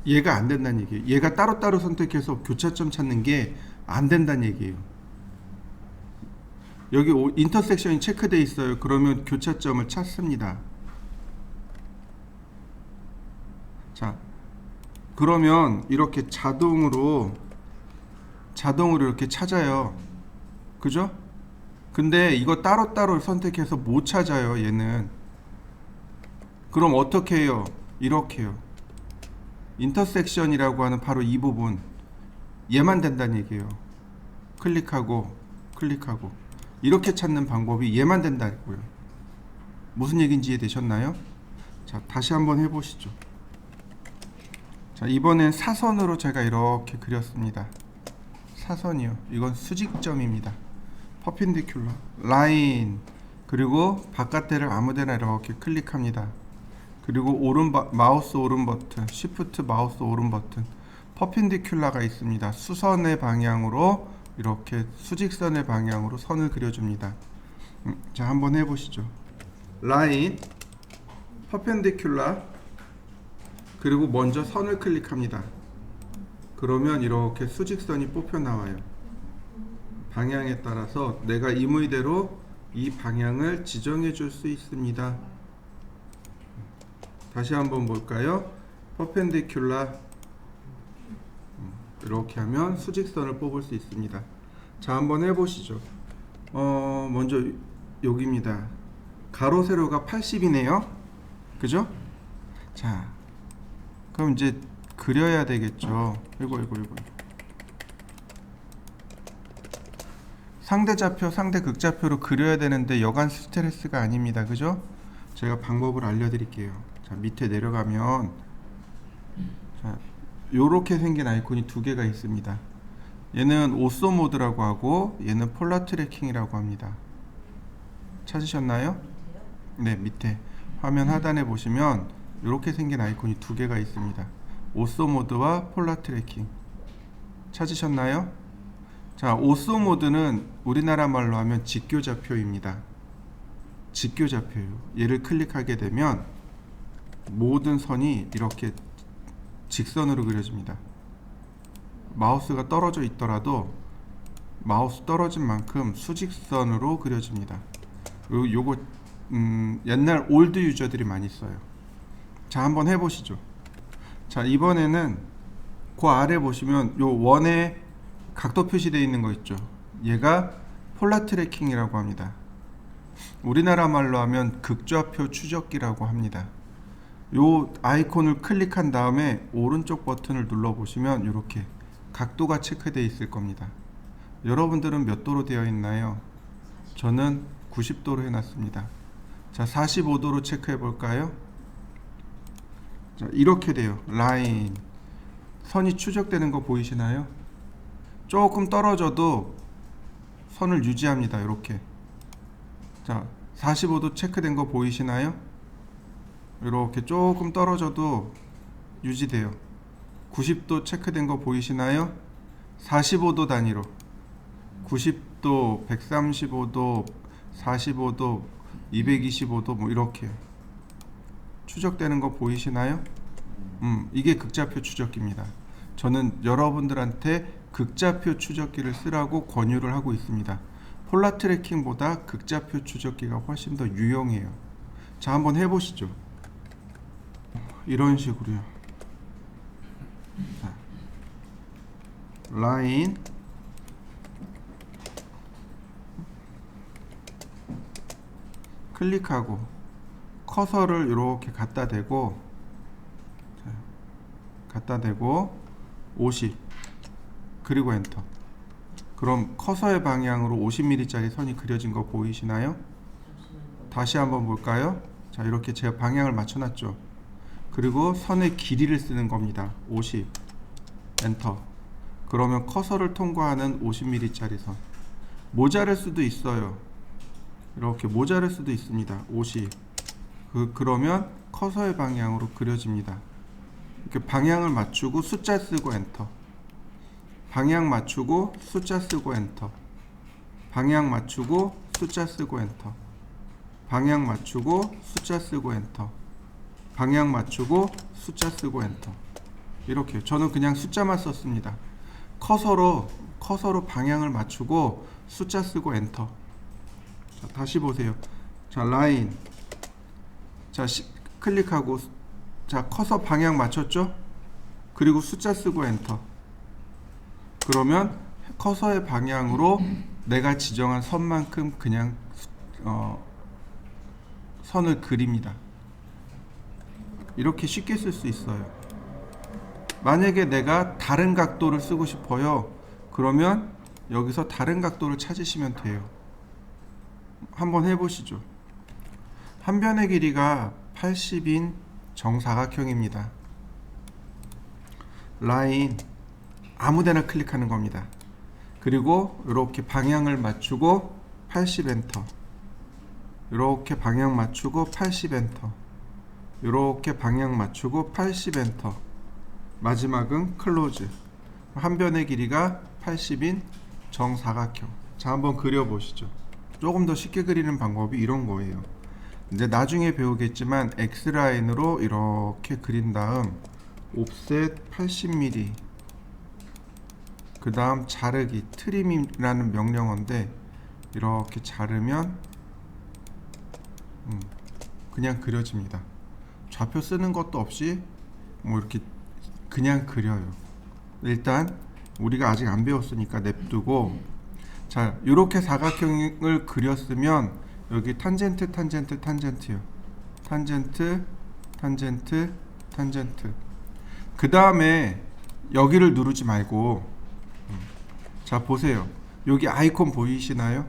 얘가 안 된다는 얘기예요. 얘가 따로따로 선택해서 교차점 찾는 게 안 된다는 얘기예요. 여기 인터섹션이 체크되어 있어요. 그러면 교차점을 찾습니다. 자, 그러면 이렇게 자동으로 이렇게 찾아요. 그죠? 근데 이거 따로따로 선택해서 못 찾아요. 얘는. 그럼 어떻게 해요? 이렇게요. 인터섹션이라고 하는 바로 이 부분, 얘만 된다는 얘기예요. 클릭하고 이렇게 찾는 방법이 얘만 된다고요. 무슨 얘기인지 이해되셨나요? 자, 다시 한번 해보시죠. 자, 이번엔 사선으로 제가 이렇게 그렸습니다. 사선이요. 이건 수직점입니다. 퍼펜디큘러 라인, 그리고 바깥에를 아무데나 이렇게 클릭합니다. 그리고 마우스 오른 버튼, 시프트 마우스 오른 버튼, 퍼펜디큘러가 있습니다. 수선의 방향으로 이렇게 수직선의 방향으로 선을 그려줍니다. 자, 한번 해보시죠. 라인, 퍼펜디큘러, 그리고 먼저 선을 클릭합니다. 그러면 이렇게 수직선이 뽑혀 나와요. 방향에 따라서 내가 임의대로 이 방향을 지정해 줄 수 있습니다. 다시 한번 볼까요? 퍼펜디큘러, 이렇게 하면 수직선을 뽑을 수 있습니다. 자, 한번 해보시죠. 먼저 여기입니다. 가로 세로가 80이네요. 그죠? 자, 그럼 이제 그려야 되겠죠. 이거. 상대좌표, 상대극좌표로 그려야 되는데 여간 스트레스가 아닙니다. 그죠? 제가 방법을 알려드릴게요. 자, 밑에 내려가면, 자, 요렇게 생긴 아이콘이 두 개가 있습니다. 얘는 오쏘 모드라고 하고 얘는 폴라 트래킹이라고 합니다. 찾으셨나요? 네, 밑에 화면 하단에 보시면 이렇게 생긴 아이콘이 두 개가 있습니다. 오쏘 모드와 폴라 트래킹. 찾으셨나요? 자, 오쏘 모드는 우리나라 말로 하면 직교좌표입니다. 직교좌표예요. 얘를 클릭하게 되면 모든 선이 이렇게 직선으로 그려집니다. 마우스가 떨어져 있더라도 마우스 떨어진 만큼 수직선으로 그려집니다. 요거 옛날 올드 유저들이 많이 써요. 자, 한번 해보시죠. 자, 이번에는 그 아래 보시면 요 원에 각도 표시되어 있는 거 있죠. 얘가 폴라 트래킹이라고 합니다. 우리나라 말로 하면 극좌표 추적기라고 합니다. 요 아이콘을 클릭한 다음에 오른쪽 버튼을 눌러 보시면 이렇게 각도가 체크되어 있을 겁니다. 여러분들은 몇 도로 되어 있나요? 저는 90도로 해놨습니다. 자, 45도로 체크해 볼까요? 자, 이렇게 돼요. 라인, 선이 추적되는 거 보이시나요? 조금 떨어져도 선을 유지합니다. 이렇게. 자, 45도 체크된 거 보이시나요? 이렇게 조금 떨어져도 유지돼요. 90도 체크된 거 보이시나요? 45도 단위로 90도, 135도, 45도, 225도 뭐 이렇게 추적되는 거 보이시나요? 이게 극좌표 추적기입니다. 저는 여러분들한테 극좌표 추적기를 쓰라고 권유를 하고 있습니다. 폴라 트래킹보다 극좌표 추적기가 훨씬 더 유용해요. 자, 한번 해보시죠. 이런 식으로요. 자, 라인, 클릭하고 커서를 이렇게 갖다 대고, 자, 갖다 대고 50 그리고 엔터. 그럼 커서의 방향으로 50mm짜리 선이 그려진 거 보이시나요? 다시 한번 볼까요? 자, 이렇게 제가 방향을 맞춰놨죠. 그리고 선의 길이를 쓰는 겁니다. 50 엔터. 그러면 커서를 통과하는 50mm짜리 선. 모자랄 수도 있어요. 이렇게 모자랄 수도 있습니다. 50. 그러면 커서의 방향으로 그려집니다. 이렇게 방향을 맞추고 숫자 쓰고 엔터. 방향 맞추고 숫자 쓰고 엔터. 방향 맞추고 숫자 쓰고 엔터. 방향 맞추고 숫자 쓰고 엔터. 방향 맞추고 숫자 쓰고 엔터. 이렇게 저는 그냥 숫자만 썼습니다. 커서로 방향을 맞추고 숫자 쓰고 엔터. 자, 다시 보세요. 자, 라인. 자, 클릭하고, 자, 커서 방향 맞췄죠? 그리고 숫자 쓰고 엔터. 그러면 커서의 방향으로 내가 지정한 선만큼 그냥 선을 그립니다. 이렇게 쉽게 쓸 수 있어요. 만약에 내가 다른 각도를 쓰고 싶어요. 그러면 여기서 다른 각도를 찾으시면 돼요. 한번 해보시죠. 한 변의 길이가 80인 정사각형입니다. 라인 아무데나 클릭하는 겁니다. 그리고 이렇게 방향을 맞추고 80 엔터. 이렇게 방향 맞추고 80 엔터. 이렇게 방향 맞추고 80 엔터. 마지막은 클로즈. 한 변의 길이가 80인 정사각형. 자, 한번 그려보시죠. 조금 더 쉽게 그리는 방법이 이런 거예요. 이제 나중에 배우겠지만 X라인으로 이렇게 그린 다음 옵셋 80mm, 그 다음 자르기, 트림이라는 명령어인데 이렇게 자르면 그냥 그려집니다. 좌표 쓰는 것도 없이 뭐 이렇게 그냥 그려요. 일단 우리가 아직 안 배웠으니까 냅두고, 자, 이렇게 사각형을 그렸으면 여기 탄젠트 탄젠트 탄젠트요. 탄젠트 탄젠트 탄젠트. 그 다음에 여기를 누르지 말고, 자, 보세요. 여기 아이콘 보이시나요?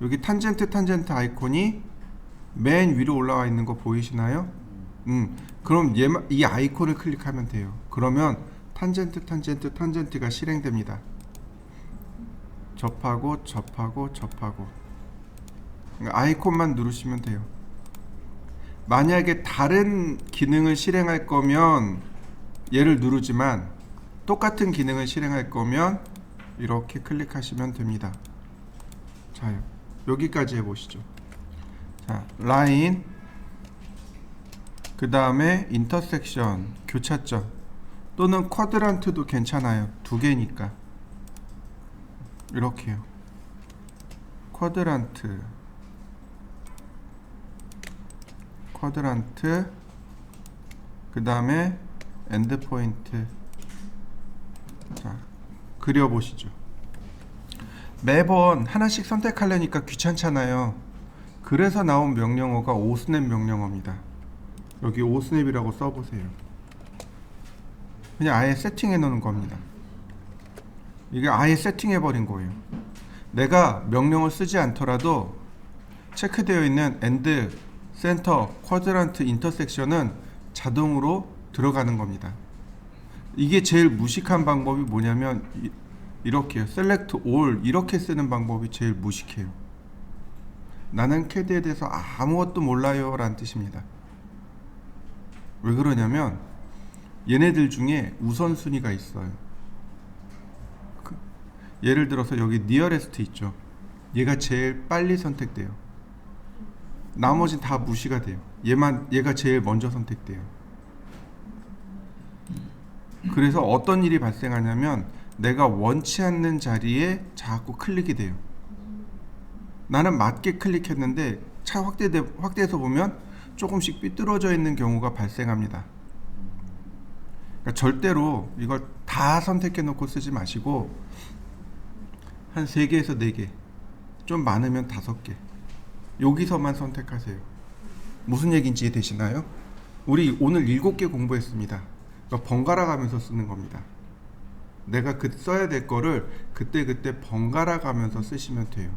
여기 탄젠트 탄젠트 아이콘이 맨 위로 올라와 있는 거 보이시나요? 그럼 이 아이콘을 클릭하면 돼요. 그러면 탄젠트 탄젠트 탄젠트가 실행됩니다. 접하고 접하고 접하고. 그러니까 아이콘만 누르시면 돼요. 만약에 다른 기능을 실행할 거면 얘를 누르지만, 똑같은 기능을 실행할 거면 이렇게 클릭하시면 됩니다. 자, 여기까지 해보시죠. 자, 라인, 그 다음에 인터섹션, 교차점, 또는 쿼드란트도 괜찮아요. 두 개니까. 이렇게요. 쿼드란트, 그 다음에 엔드포인트. 자, 그려보시죠. 매번 하나씩 선택하려니까 귀찮잖아요. 그래서 나온 명령어가 오스냅 명령어입니다. 여기 오스냅이라고 써보세요. 그냥 아예 세팅해 놓는 겁니다. 이게 아예 세팅해 버린 거예요. 내가 명령을 쓰지 않더라도 체크되어 있는 엔드, 센터, 쿼드란트, 인터섹션은 자동으로 들어가는 겁니다. 이게 제일 무식한 방법이 뭐냐면 이렇게요. 셀렉트 올 이렇게 쓰는 방법이 제일 무식해요. 나는 캐드에 대해서 아무것도 몰라요 라는 뜻입니다. 왜 그러냐면 얘네들 중에 우선순위가 있어요. 예를 들어서 여기 니어레스트 있죠. 얘가 제일 빨리 선택돼요. 나머지는 다 무시가 돼요. 얘가 제일 먼저 선택돼요. 그래서 어떤 일이 발생하냐면 내가 원치 않는 자리에 자꾸 클릭이 돼요. 나는 맞게 클릭했는데 차 확대해서 보면 조금씩 삐뚤어져 있는 경우가 발생합니다. 그러니까 절대로 이걸 다 선택해 놓고 쓰지 마시고 한 3개에서 4개, 좀 많으면 5개, 여기서만 선택하세요. 무슨 얘기인지 이해되시나요? 우리 오늘 7개 공부했습니다. 그러니까 번갈아 가면서 쓰는 겁니다. 내가 써야 될 거를 그때 번갈아 가면서 쓰시면 돼요.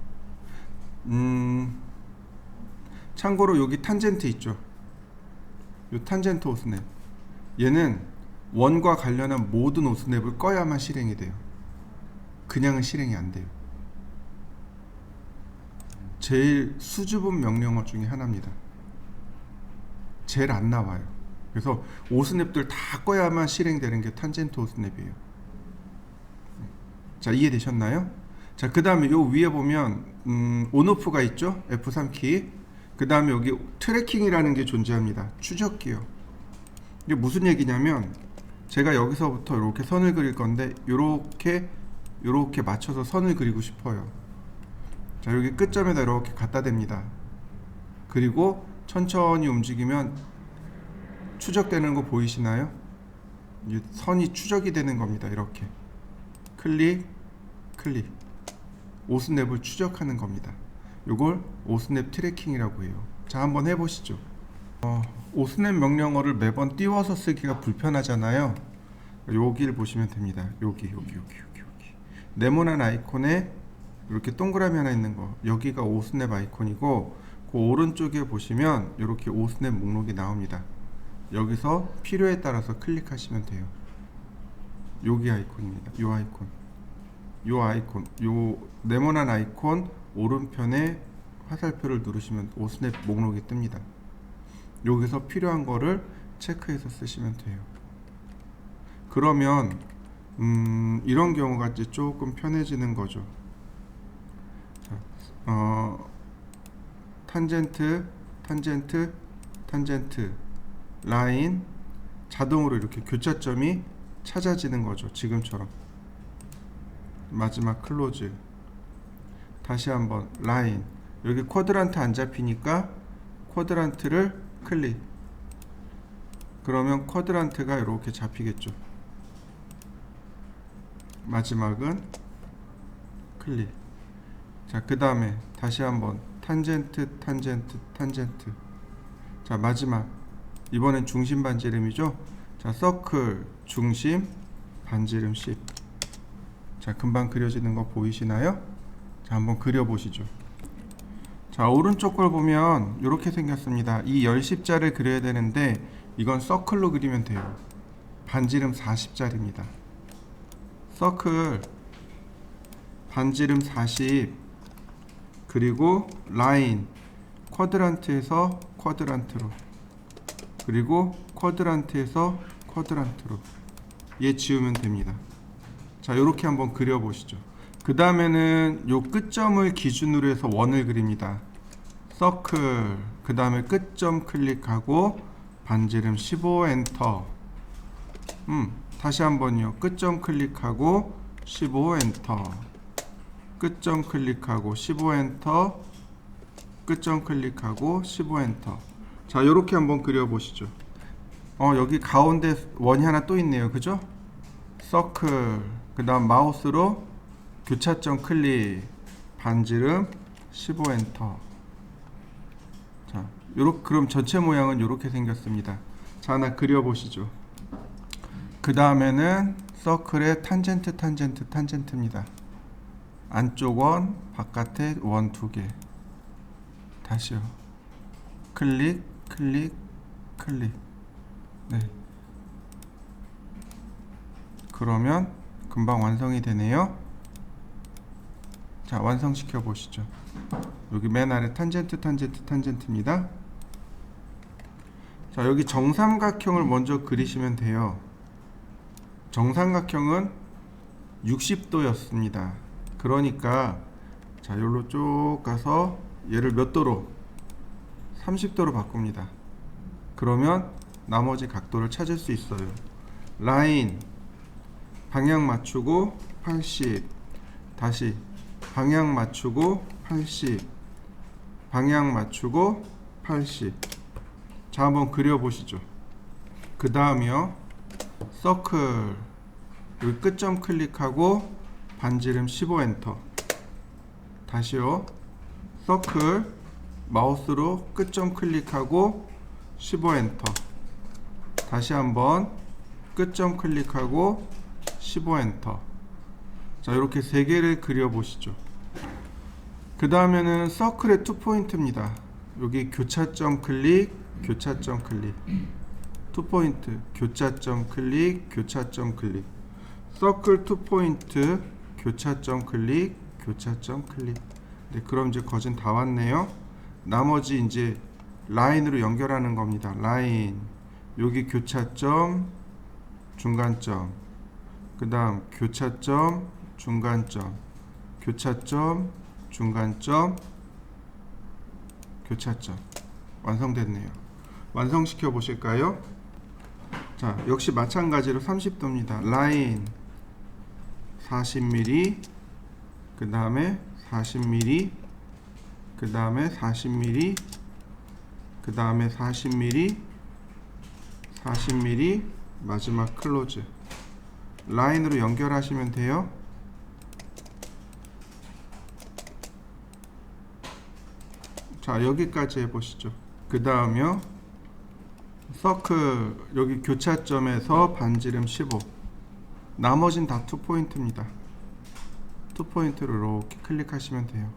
참고로 여기 탄젠트 있죠. 요 탄젠트 오스냅. 얘는 원과 관련한 모든 오스냅을 꺼야만 실행이 돼요. 그냥은 실행이 안 돼요. 제일 수줍은 명령어 중에 하나입니다. 제일 안 나와요. 그래서 오스냅들 다 꺼야만 실행되는 게 탄젠트 오스냅이에요. 자, 이해되셨나요? 자, 그 다음에 요 위에 보면 온오프가 있죠. F3 키. 그 다음에 여기 트래킹이라는 게 존재합니다. 추적기요. 이게 무슨 얘기냐면 제가 여기서부터 이렇게 선을 그릴 건데 요렇게 맞춰서 선을 그리고 싶어요. 자, 여기 끝점에다 이렇게 갖다 댑니다. 그리고 천천히 움직이면 추적되는 거 보이시나요? 선이 추적이 되는 겁니다. 이렇게 클릭 클릭 오스냅을 추적하는 겁니다. 요걸 오스냅 트래킹이라고 해요. 자, 한번 해보시죠. 오스냅 명령어를 매번 띄워서 쓰기가 불편하잖아요. 여기를 보시면 됩니다. 여기 네모난 아이콘에 이렇게 동그라미 하나 있는 거, 여기가 오스냅 아이콘이고, 그 오른쪽에 보시면 이렇게 오스냅 목록이 나옵니다. 여기서 필요에 따라서 클릭하시면 돼요. 여기 아이콘입니다. 요 아이콘, 요 네모난 아이콘 오른편에 화살표를 누르시면 오스냅 목록이 뜹니다. 여기서 필요한 거를 체크해서 쓰시면 돼요. 그러면 이런 경우가 이제 조금 편해지는 거죠. 자, 탄젠트 라인 자동으로 이렇게 교차점이 찾아지는 거죠. 지금처럼. 마지막 클로즈. 다시 한번 라인. 여기 쿼드란트 안 잡히니까 쿼드란트를 클릭. 그러면 쿼드란트가 이렇게 잡히겠죠. 마지막은 클릭. 자, 그 다음에 다시 한번 탄젠트. 자, 마지막 이번엔 중심 반지름이죠. 자, 서클 중심 반지름 10. 자, 금방 그려지는 거 보이시나요? 자, 한번 그려보시죠. 자, 오른쪽 걸 보면 이렇게 생겼습니다. 이 10자를 그려야 되는데 이건 서클로 그리면 돼요. 반지름 40짜리입니다. 서클 반지름 40, 그리고 라인 쿼드란트에서 쿼드란트로, 그리고 쿼드란트에서 쿼드란트로 얘 지우면 됩니다. 자, 요렇게 한번 그려보시죠. 그 다음에는 요 끝점을 기준으로 해서 원을 그립니다. 서클, 그 다음에 끝점 클릭하고 반지름 15 엔터. 다시 한번요. 끝점 클릭하고 15 엔터. 끝점 클릭하고 15 엔터. 끝점 클릭하고 15 엔터. 자, 요렇게 한번 그려보시죠. 여기 가운데 원이 하나 또 있네요. 그죠? 서클, 그 다음 마우스로 교차점 클릭, 반지름 15 엔터. 자, 그럼 전체 모양은 요렇게 생겼습니다. 자, 하나 그려보시죠. 그 다음에는 서클의 탄젠트입니다. 안쪽 원, 바깥에 원 2개. 다시요. 클릭. 네. 그러면 금방 완성이 되네요. 자, 완성시켜 보시죠. 여기 맨 아래 탄젠트입니다. 자, 여기 정삼각형을 먼저 그리시면 돼요. 정삼각형은 60도였습니다. 그러니까 자, 여기로 쭉 가서 얘를 몇 도로? 30도로 바꿉니다. 그러면 나머지 각도를 찾을 수 있어요. 라인 방향 맞추고 80, 다시 방향 맞추고 80, 방향 맞추고 80. 자, 한번 그려보시죠. 그 다음이요, 서클 여기 끝점 클릭하고 반지름 15 엔터. 다시요, 서클 마우스로 끝점 클릭하고 15 엔터. 다시 한번 끝점 클릭하고 15 엔터. 자, 이렇게 세 개를 그려 보시죠. 그 다음에는 서클의 투 포인트입니다. 여기 교차점 클릭, 교차점 클릭, 투 포인트, 교차점 클릭, 교차점 클릭, 서클 투 포인트, 교차점 클릭, 교차점 클릭. 네, 그럼 이제 거진 다 왔네요. 나머지 이제 라인으로 연결하는 겁니다. 라인, 여기 교차점, 중간점, 그 다음 교차점, 중간점, 교차점, 중간점, 교차점. 완성됐네요. 완성시켜 보실까요? 자, 역시 마찬가지로 30도입니다. 라인 40mm, 그 다음에 40mm, 그 다음에 40mm, 그 다음에 40mm, 40mm, 마지막 클로즈. 라인으로 연결하시면 돼요. 자, 여기까지 해보시죠. 그 다음요, 서클 여기 교차점에서 반지름 15. 나머진 다 투 포인트입니다. 투 포인트로 이렇게 클릭하시면 돼요.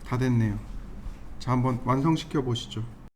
다 됐네요. 자, 한번 완성시켜 보시죠.